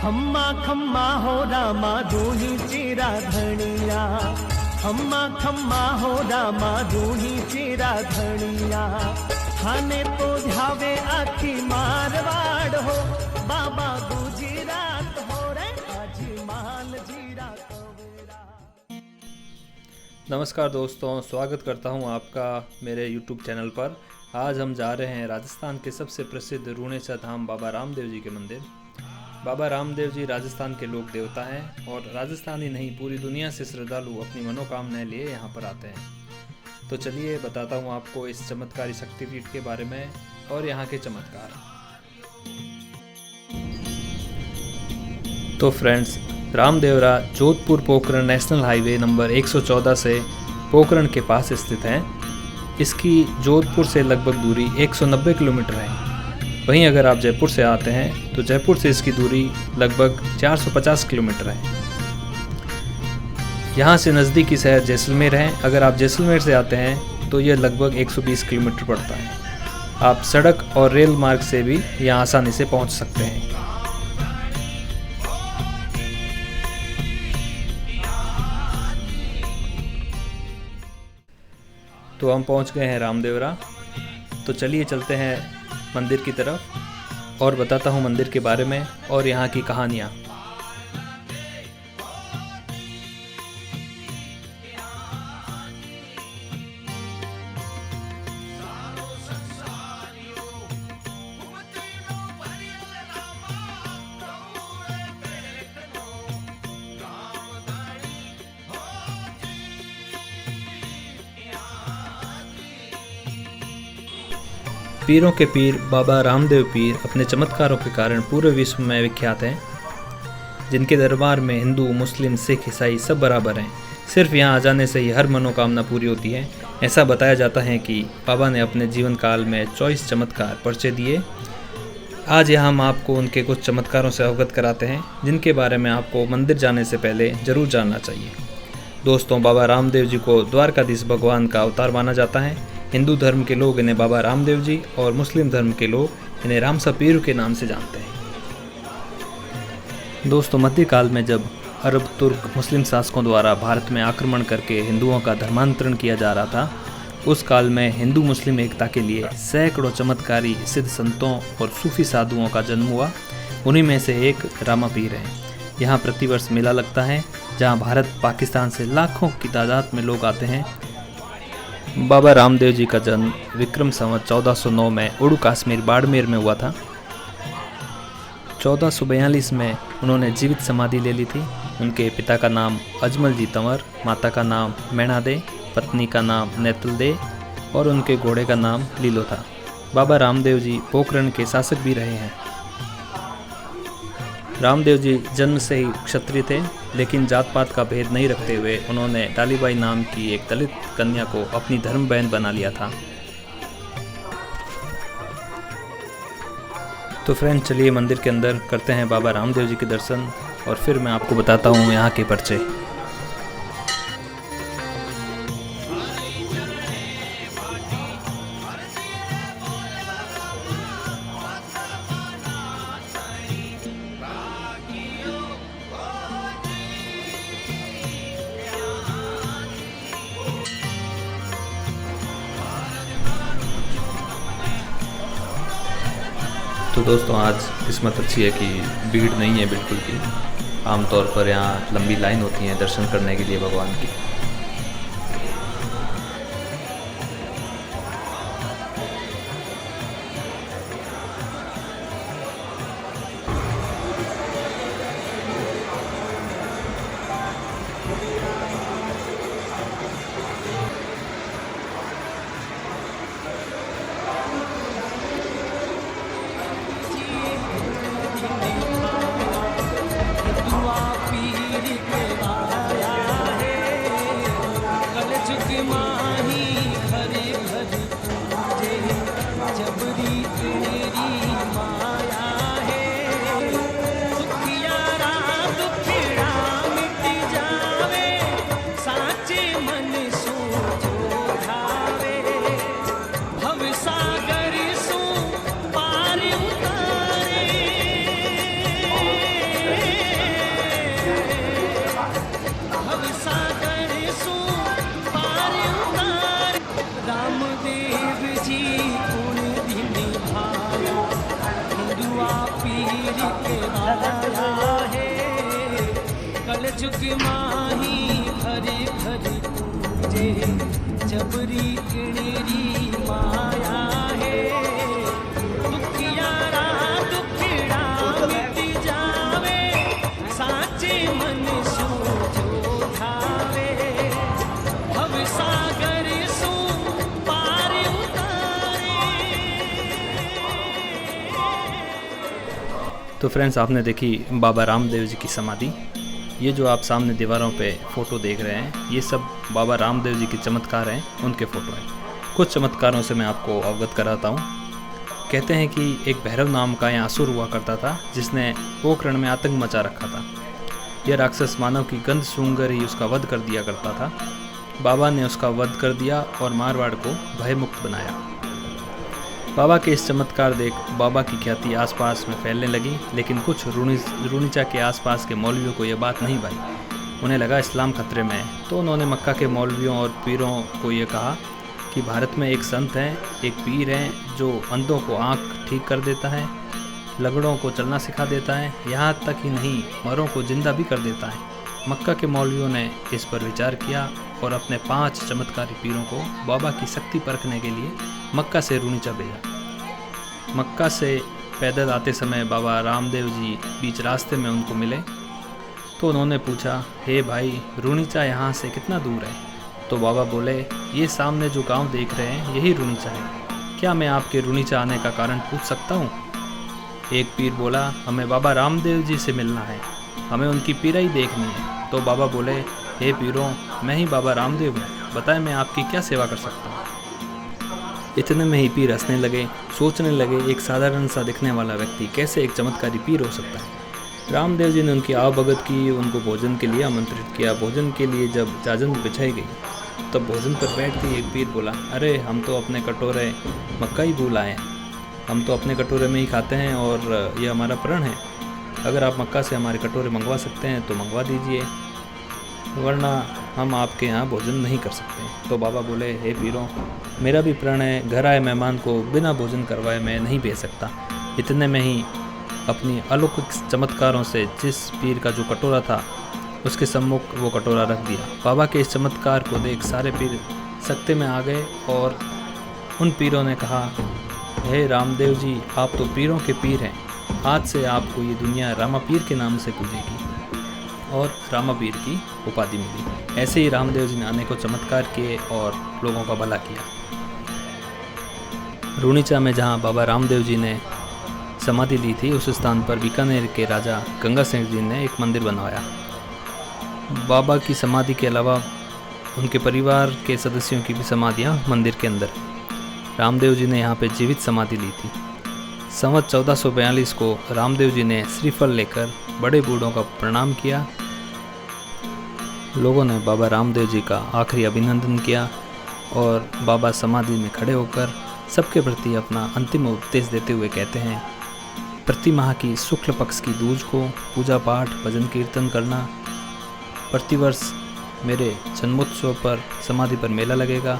खम्मा खम्मा हो रामा दूही चेरा धनिया, खम्मा खम्मा हो रामा दूही चेरा धनिया। थाने तो ध्यावे आखी मारवाड़ हो, बाबा गुजरात हो रे आज माल जीरा कवेरा। नमस्कार दोस्तों, स्वागत करता हूं आपका मेरे YouTube चैनल पर। आज हम जा रहे हैं राजस्थान के सबसे प्रसिद्ध रूणेचा धाम बाबा रामदेव जी के मंदिर। बाबा रामदेव जी राजस्थान के लोक देवता हैं और राजस्थान ही नहीं पूरी दुनिया से श्रद्धालु अपनी मनोकामनाएं लिए यहाँ पर आते हैं। तो चलिए बताता हूँ आपको इस चमत्कारी शक्तिपीठ के बारे में और यहाँ के चमत्कार। तो friends, Ramdevra Jodhpur Pokhran national highway number 114 से पोखरण के पास स्थित है। इसकी जोधपुर से लगभग दूरी 190 किलोमीटर है। वहीं अगर आप जयपुर से आते हैं तो जयपुर से इसकी दूरी लगभग 450 किलोमीटर है। यहाँ से नज़दीकी शहर जैसलमेर है। अगर आप जैसलमेर से आते हैं तो यह लगभग 120 किलोमीटर पड़ता है। आप सड़क और रेल मार्ग से भी यहाँ आसानी से पहुँच सकते हैं। तो हम पहुँच गए हैं रामदेवरा। तो चलिए चलते हैं मंदिर की तरफ और बताता हूँ मंदिर के बारे में और यहाँ की कहानियाँ। पीरों के पीर बाबा रामदेव पीर अपने चमत्कारों के कारण पूरे विश्व में विख्यात हैं। जिनके दरबार में हिंदू, मुस्लिम, सिख, ईसाई सब बराबर हैं। सिर्फ यहाँ आ जाने से ही हर मनोकामना पूरी होती है। ऐसा बताया जाता है कि बाबा ने अपने जीवन काल में 24 चमत्कार परिचय दिए। आज यहाँ हम आपको उनके कुछ चमत्कारों से अवगत कराते हैं, जिनके बारे में आपको मंदिर जाने से पहले ज़रूर जानना चाहिए। दोस्तों, बाबा रामदेव जी को द्वारकाधीश भगवान का अवतार माना जाता है। हिंदू धर्म के लोग इन्हें बाबा रामदेव जी और मुस्लिम धर्म के लोग इन्हें रामसा पीर के नाम से जानते हैं। दोस्तों, मध्यकाल में जब अरब, तुर्क, मुस्लिम शासकों द्वारा भारत में आक्रमण करके हिंदुओं का धर्मांतरण किया जा रहा था, उस काल में हिंदू मुस्लिम एकता के लिए सैकड़ों चमत्कारी सिद्ध संतों और सूफी साधुओं का जन्म हुआ। उन्हीं में से एक रामा पीर है। यहाँ प्रतिवर्ष मेला लगता है, जहाँ भारत, पाकिस्तान से लाखों की तादाद में लोग आते हैं। बाबा रामदेव जी का जन्म विक्रम संवत 1409 में उड़ू कश्मीर बाड़मेर में हुआ था। 1442 में उन्होंने जीवित समाधि ले ली थी। उनके पिता का नाम अजमल जी तंवर, माता का नाम मैणा दे, पत्नी का नाम नेतल दे और उनके घोड़े का नाम लीलो था। बाबा रामदेव जी पोखरण के शासक भी रहे हैं। रामदेव जी जन्म से ही क्षत्रिय थे, लेकिन जात पात का भेद नहीं रखते हुए उन्होंने डालीबाई नाम की एक दलित कन्या को अपनी धर्म बहन बना लिया था। तो फ्रेंड, चलिए मंदिर के अंदर करते हैं बाबा रामदेव जी के दर्शन और फिर मैं आपको बताता हूँ यहाँ के परिचय। तो दोस्तों, आज किस्मत अच्छी है कि भीड़ नहीं है बिल्कुल भी। आमतौर पर यहाँ लंबी लाइन होती है दर्शन करने के लिए भगवान की। के आया है कलजुग माही खरी खरी पूजे जबरी किणरी माया है दुखियारा दुखड़ा मिट जावे साचे मन सो जो धावे भव सागर सो पार उतारे। तो फ्रेंड्स, आपने देखी बाबा रामदेव जी की समाधि। ये जो आप सामने दीवारों पे फ़ोटो देख रहे हैं, ये सब बाबा रामदेव जी के चमत्कार हैं, उनके फ़ोटो हैं। कुछ चमत्कारों से मैं आपको अवगत कराता हूँ। कहते हैं कि एक भैरव नाम का यहाँ असुर हुआ करता था, जिसने पोखरण में आतंक मचा रखा था। यह राक्षस मानव की गंध सूंघकर ही उसका वध कर दिया करता था। बाबा ने उसका वध कर दिया और मारवाड़ को भयमुक्त बनाया। बाबा के इस चमत्कार देख बाबा की ख्याति आसपास में फैलने लगी, लेकिन कुछ रूनीचा के आसपास के मौलवियों को यह बात नहीं भाई। उन्हें लगा इस्लाम खतरे में है, तो उन्होंने मक्का के मौलवियों और पीरों को यह कहा कि भारत में एक संत हैं, एक पीर हैं जो अंधों को आँख ठीक कर देता है, लगड़ों को चलना सिखा देता है, यहाँ तक ही नहीं मरों को जिंदा भी कर देता है। मक्का के मौलवियों ने इस पर विचार किया और अपने 5 चमत्कारी पीरों को बाबा की शक्ति परखने के लिए मक्का से रूनीचा भेजा। मक्का से पैदल आते समय बाबा रामदेव जी बीच रास्ते में उनको मिले, तो उन्होंने पूछा, हे भाई, रूनीचा यहाँ से कितना दूर है? तो बाबा बोले, ये सामने जो गांव देख रहे हैं यही रूनीचा है। क्या मैं आपके रूनीचा आने का कारण पूछ सकता हूँ? एक पीर बोला, हमें बाबा रामदेव जी से मिलना है, हमें उनकी पीराई देखनी है। तो बाबा बोले, हे पीरों, मैं ही बाबा रामदेव हूँ, बताएं मैं आपकी क्या सेवा कर सकता हूँ? इतने में ही पीर हंसने लगे, सोचने लगे, एक साधारण सा दिखने वाला व्यक्ति कैसे एक चमत्कारी पीर हो सकता है। रामदेव जी ने उनकी आवभगत की, उनको भोजन के लिए आमंत्रित किया। भोजन के लिए जब जाजन बिछाई गई, तब भोजन पर बैठते एक पीर बोला, अरे हम तो अपने कटोरे मक्का ही भूल आए, हम तो अपने कटोरे में ही खाते हैं और ये हमारा प्रण है। अगर आप मक्का से हमारे कटोरे मंगवा सकते हैं तो मंगवा दीजिए, वरना हम आपके यहाँ भोजन नहीं कर सकते। तो बाबा बोले, हे पीरों, मेरा भी प्रण है, घर आए मेहमान को बिना भोजन करवाए मैं नहीं भेज सकता। इतने में ही अपनी अलौकिक चमत्कारों से जिस पीर का जो कटोरा था उसके सम्मुख वो कटोरा रख दिया। बाबा के इस चमत्कार को देख सारे पीर सकते में आ गए और उन पीरों ने कहा, हे रामदेव जी, आप तो पीरों के पीर हैं, आज से आपको ये दुनिया रामा पीर के नाम से पूजेगी। और रामा पीर की उपाधि मिली। ऐसे ही रामदेव जी ने अनेकों चमत्कार किए और लोगों का भला किया। रूनीचा में जहाँ बाबा रामदेव जी ने समाधि ली थी, उस स्थान पर बीकानेर के राजा गंगा सिंह जी ने एक मंदिर बनवाया। बाबा की समाधि के अलावा उनके परिवार के सदस्यों की भी समाधियाँ मंदिर के अंदर। रामदेव जी ने यहाँ पे जीवित समाधि ली थी। संवत 1442 को रामदेव जी ने श्रीफल लेकर बड़े बूढ़ों का प्रणाम किया। लोगों ने बाबा रामदेव जी का आखिरी अभिनंदन किया और बाबा समाधि में खड़े होकर सबके प्रति अपना अंतिम उपदेश देते हुए कहते हैं, प्रति माह की शुक्ल पक्ष की दूज को पूजा पाठ भजन कीर्तन करना। प्रतिवर्ष मेरे जन्मोत्सव पर समाधि पर मेला लगेगा।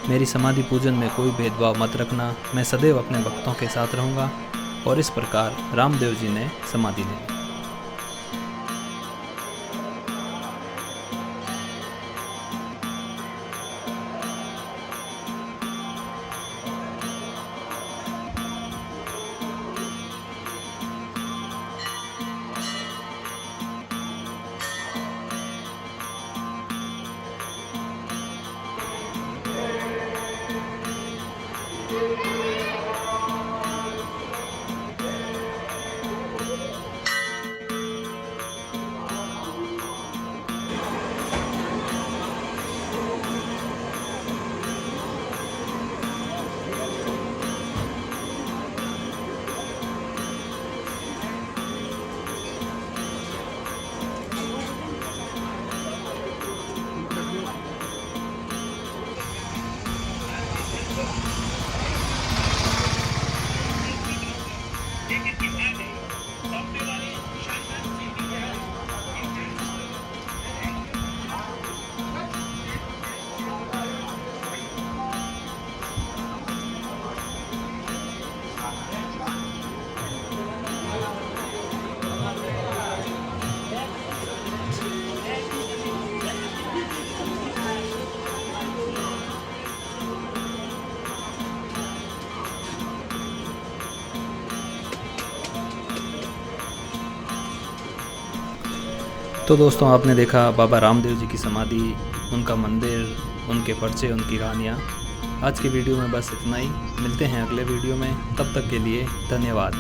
मेरी समाधि पूजन में कोई भेदभाव मत रखना। मैं सदैव अपने भक्तों के साथ रहूँगा। और इस प्रकार रामदेव जी ने समाधि ली। तो दोस्तों आपने देखा बाबा रामदेव जी की समाधि, उनका मंदिर, उनके पर्चे, उनकी कहानियाँ। आज की वीडियो में बस इतना ही। मिलते हैं अगले वीडियो में, तब तक के लिए धन्यवाद।